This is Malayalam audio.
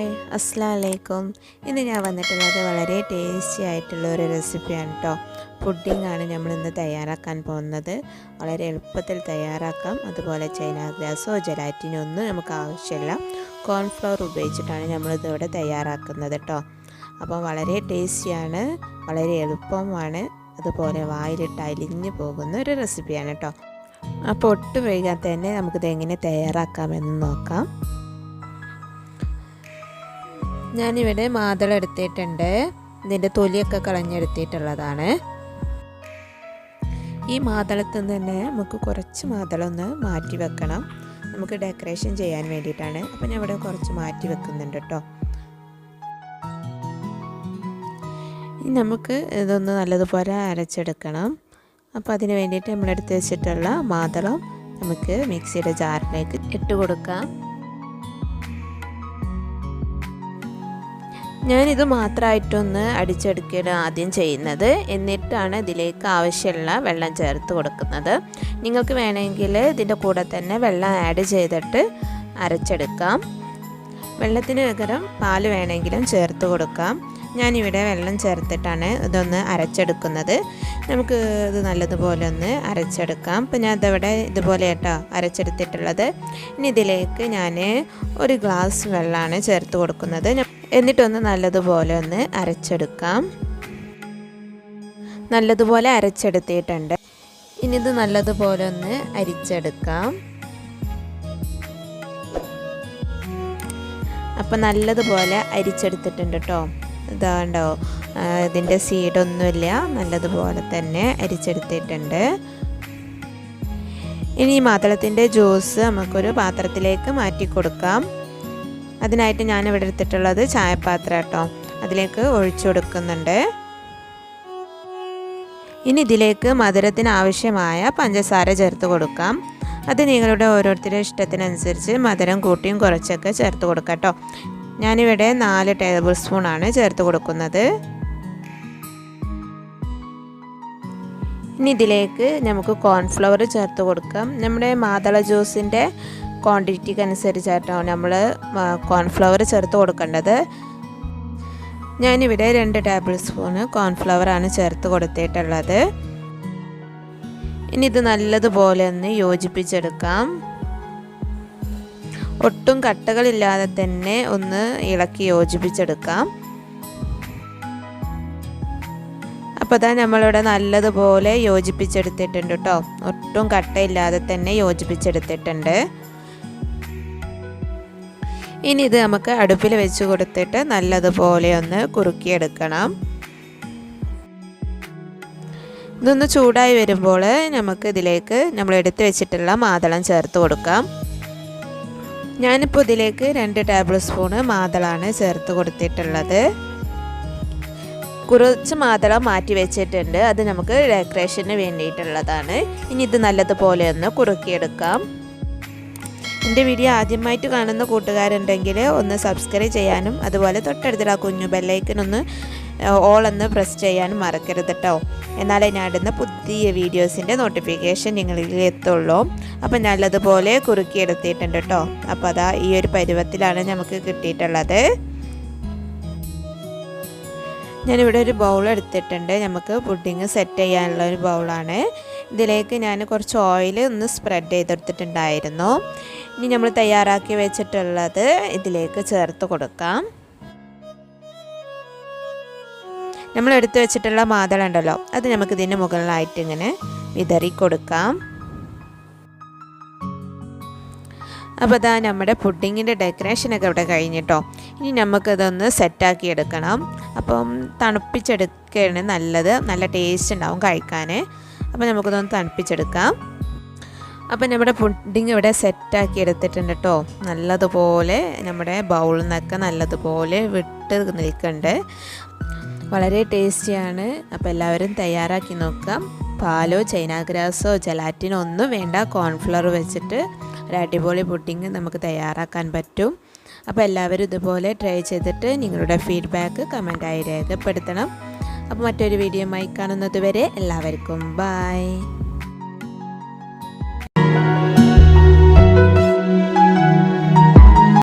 ഹായ് അസ്സലാമു അലൈക്കും. ഇന്ന് ഞാൻ വന്നിട്ടുള്ളത് വളരെ ടേസ്റ്റി ആയിട്ടുള്ള ഒരു റെസിപ്പിയാണ് കേട്ടോ. പുഡിങ്ങാണ് നമ്മളിന്ന് തയ്യാറാക്കാൻ പോകുന്നത്. വളരെ എളുപ്പത്തിൽ തയ്യാറാക്കാം. അതുപോലെ ചൈന ഗ്രാസോ ജലാറ്റിനോ ഒന്നും നമുക്ക് ആവശ്യമില്ല. കോൺഫ്ലവർ ഉപയോഗിച്ചിട്ടാണ് നമ്മളിതിവിടെ തയ്യാറാക്കുന്നത് കേട്ടോ. അപ്പോൾ വളരെ ടേസ്റ്റിയാണ്, വളരെ എളുപ്പമാണ്, അതുപോലെ വായിലിട്ട് അലിഞ്ഞു പോകുന്ന ഒരു റെസിപ്പിയാണ് കേട്ടോ. അപ്പോൾ ഒട്ടും വൈകാതെ തന്നെ നമുക്കിത് എങ്ങനെ തയ്യാറാക്കാമെന്ന് നോക്കാം. ഞാനിവിടെ മാതളം എടുത്തിട്ടുണ്ട്. ഇതിൻ്റെ തൊലിയൊക്കെ കളഞ്ഞെടുത്തിട്ടുള്ളതാണ്. ഈ മാതളത്തിൽ നിന്ന് തന്നെ നമുക്ക് കുറച്ച് മാതളം ഒന്ന് മാറ്റി വെക്കണം. നമുക്ക് ഡെക്കറേഷൻ ചെയ്യാൻ വേണ്ടിയിട്ടാണ്. അപ്പോൾ ഞാൻ ഇവിടെ കുറച്ച് മാറ്റി വെക്കുന്നുണ്ട് കേട്ടോ. ഇനി നമുക്ക് ഇതൊന്ന് നല്ലതുപോലെ അരച്ചെടുക്കണം. അപ്പോൾ അതിന് വേണ്ടിയിട്ട് നമ്മളെടുത്ത് വെച്ചിട്ടുള്ള മാതളം നമുക്ക് മിക്സിയുടെ ജാറിലേക്ക് ഇട്ട് കൊടുക്കാം. ഞാനിത് മാത്രമായിട്ടൊന്ന് അടിച്ചെടുക്കുകയാണ് ആദ്യം ചെയ്യുന്നത്. എന്നിട്ടാണ് ഇതിലേക്ക് ആവശ്യമുള്ള വെള്ളം ചേർത്ത് കൊടുക്കുന്നത്. നിങ്ങൾക്ക് വേണമെങ്കിൽ ഇതിൻ്റെ കൂടെ തന്നെ വെള്ളം ആഡ് ചെയ്തിട്ട് അരച്ചെടുക്കാം. വെള്ളത്തിന് പകരം പാൽ വേണമെങ്കിലും ചേർത്ത് കൊടുക്കാം. ഞാനിവിടെ വെള്ളം ചേർത്തിട്ടാണ് ഇതൊന്ന് അരച്ചെടുക്കുന്നത്. നമുക്ക് ഇത് നല്ലതുപോലെ ഒന്ന് അരച്ചെടുക്കാം. അപ്പോൾ ഞാൻ ഇതിവിടെ ഇതുപോലെ കേട്ടോ അരച്ചെടുത്തിട്ടുള്ളത്. ഇനി ഇതിലേക്ക് ഞാൻ ഒരു ഗ്ലാസ് വെള്ളമാണ് ചേർത്ത് കൊടുക്കുന്നത്. എന്നിട്ടൊന്ന് നല്ലതുപോലെ ഒന്ന് അരച്ചെടുക്കാം. നല്ലതുപോലെ അരച്ചെടുത്തിട്ടുണ്ട്. ഇനി ഇത് നല്ലതുപോലെ ഒന്ന് അരിച്ചെടുക്കാം. അപ്പം നല്ലതുപോലെ അരിച്ചെടുത്തിട്ടുണ്ട് കേട്ടോ. ഇതാണ്ടോ, ഇതിൻ്റെ സീഡൊന്നുമില്ല, നല്ലതുപോലെ തന്നെ അരിച്ചെടുത്തിട്ടുണ്ട്. ഇനി ഈ മാതളത്തിൻ്റെ ജ്യൂസ് നമുക്കൊരു പാത്രത്തിലേക്ക് മാറ്റി കൊടുക്കാം. അതിനായിട്ട് ഞാനിവിടെ എടുത്തിട്ടുള്ളത് ചായപാത്രം കേട്ടോ. അതിലേക്ക് ഒഴിച്ചു കൊടുക്കുന്നുണ്ട്. ഇനി ഇതിലേക്ക് മധുരത്തിന് ആവശ്യമായ പഞ്ചസാര ചേർത്ത് കൊടുക്കാം. അത് നിങ്ങളുടെ ഓരോരുത്തരുടെ ഇഷ്ടത്തിനനുസരിച്ച് മധുരം കൂട്ടിയും കുറച്ചൊക്കെ ചേർത്ത് കൊടുക്കാം കേട്ടോ. ഞാനിവിടെ 4 ടേബിൾ സ്പൂണാണ് ചേർത്ത് കൊടുക്കുന്നത്. ഇനി ഇതിലേക്ക് നമുക്ക് കോൺഫ്ലവർ ചേർത്ത് കൊടുക്കാം. നമ്മുടെ മാതള ജ്യൂസിൻ്റെ ക്വാണ്ടിറ്റിക്ക് അനുസരിച്ചായിട്ടാണ് നമ്മൾ കോൺഫ്ലവർ ചേർത്ത് കൊടുക്കേണ്ടത്. ഞാനിവിടെ 2 ടേബിൾ സ്പൂണ് കോൺഫ്ലവറാണ് ചേർത്ത് കൊടുത്തിട്ടുള്ളത്. ഇനി ഇത് നല്ലതുപോലെ ഒന്ന് യോജിപ്പിച്ചെടുക്കാം. ഒട്ടും കട്ടകളില്ലാതെ തന്നെ ഒന്ന് ഇളക്കി യോജിപ്പിച്ചെടുക്കാം. അപ്പോൾ അതാ നമ്മളിവിടെ നല്ലതുപോലെ യോജിപ്പിച്ചെടുത്തിട്ടുണ്ട് കേട്ടോ. ഒട്ടും കട്ടയില്ലാതെ തന്നെ യോജിപ്പിച്ചെടുത്തിട്ടുണ്ട്. ഇനി ഇത് നമുക്ക് അടുപ്പിൽ വെച്ച് കൊടുത്തിട്ട് നല്ലതുപോലെ ഒന്ന് കുറുക്കിയെടുക്കണം. ഇതൊന്ന് ചൂടായി വരുമ്പോൾ നമുക്ക് ഇതിലേക്ക് നമ്മൾ എടുത്ത് വെച്ചിട്ടുള്ള മാതളം ചേർത്ത് കൊടുക്കാം. ഞാനിപ്പോൾ ഇതിലേക്ക് 2 ടേബിൾ സ്പൂണ് മാതളാണ് ചേർത്ത് കൊടുത്തിട്ടുള്ളത്. കുറച്ച് മാതളം മാറ്റി വെച്ചിട്ടുണ്ട്. അത് നമുക്ക് ഡെക്കറേഷന് വേണ്ടിയിട്ടുള്ളതാണ്. ഇനി ഇത് നല്ലതുപോലെ ഒന്ന് കുറുക്കിയെടുക്കാം. എൻ്റെ വീഡിയോ ആദ്യമായിട്ട് കാണുന്ന കൂട്ടുകാരുണ്ടെങ്കിൽ ഒന്ന് സബ്സ്ക്രൈബ് ചെയ്യാനും അതുപോലെ തൊട്ടടുത്തുള്ള കുഞ്ഞു ബെല്ലൈക്കനൊന്ന് ഓൾ ഒന്ന് പ്രസ് ചെയ്യാനും മറക്കരുത് കേട്ടോ. എന്നാലേ ഞാൻ ഇടുന്ന പുതിയ വീഡിയോസിൻ്റെ നോട്ടിഫിക്കേഷൻ നിങ്ങളിൽ എത്തുള്ളൂ. അപ്പം നല്ലതുപോലെ കുറുക്കിയെടുത്തിട്ടുണ്ട് കേട്ടോ. അപ്പോൾ അതാ ഈ ഒരു പരുവത്തിലാണ് നമുക്ക് കിട്ടിയിട്ടുള്ളത്. ഞാനിവിടെ ഒരു ബൗൾ എടുത്തിട്ടുണ്ട്. നമുക്ക് പുഡിങ് സെറ്റ് ചെയ്യാനുള്ള ഒരു ബൗളാണ്. ഇതിലേക്ക് ഞാൻ കുറച്ച് ഓയിൽ ഒന്ന് സ്പ്രെഡ് ചെയ്തെടുത്തിട്ടുണ്ടായിരുന്നു. ഇനി നമ്മൾ തയ്യാറാക്കി വെച്ചിട്ടുള്ളത് ഇതിലേക്ക് ചേർത്ത് കൊടുക്കാം. നമ്മൾ എടുത്ത് വെച്ചിട്ടുള്ള മാതളം ഉണ്ടല്ലോ, അത് നമുക്ക് ഇതിന് മുകളിലായിട്ട് ഇങ്ങനെ വിതറി കൊടുക്കാം. അപ്പോൾ അതാ നമ്മുടെ പുഡിങ്ങിൻ്റെ ഡെക്കറേഷനൊക്കെ ഇവിടെ കഴിഞ്ഞിട്ടോ. ഇനി നമുക്കതൊന്ന് സെറ്റാക്കി എടുക്കണം. അപ്പം തണുപ്പിച്ചെടുക്കുകയാണ് നല്ലത്. നല്ല ടേസ്റ്റ് ഉണ്ടാവും കഴിക്കാൻ. അപ്പോൾ നമുക്കതൊന്ന് തണുപ്പിച്ചെടുക്കാം. അപ്പം നമ്മുടെ പുഡിങ് ഇവിടെ സെറ്റാക്കി എടുത്തിട്ടുണ്ട് കേട്ടോ. നല്ലതുപോലെ നമ്മുടെ ബൗളിൽ നിന്നൊക്കെ നല്ലതുപോലെ വിട്ട് നിൽക്കുന്നുണ്ട്. വളരെ ടേസ്റ്റിയാണ്. അപ്പോൾ എല്ലാവരും തയ്യാറാക്കി നോക്കാം. പാലോ ചൈന ഗ്രാസോ ജലാറ്റിനോ ഒന്നും വേണ്ട, കോൺഫ്ലവർ വെച്ചിട്ട് ഒരു അടിപൊളി പുഡിങ് നമുക്ക് തയ്യാറാക്കാൻ പറ്റും. അപ്പോൾ എല്ലാവരും ഇതുപോലെ ട്രൈ ചെയ്തിട്ട് നിങ്ങളുടെ ഫീഡ്ബാക്ക് കമൻറ്റായി രേഖപ്പെടുത്തണം. അപ്പോൾ മറ്റൊരു വീഡിയോയുമായി കാണുന്നത് വരെ എല്ലാവർക്കും ബൈ.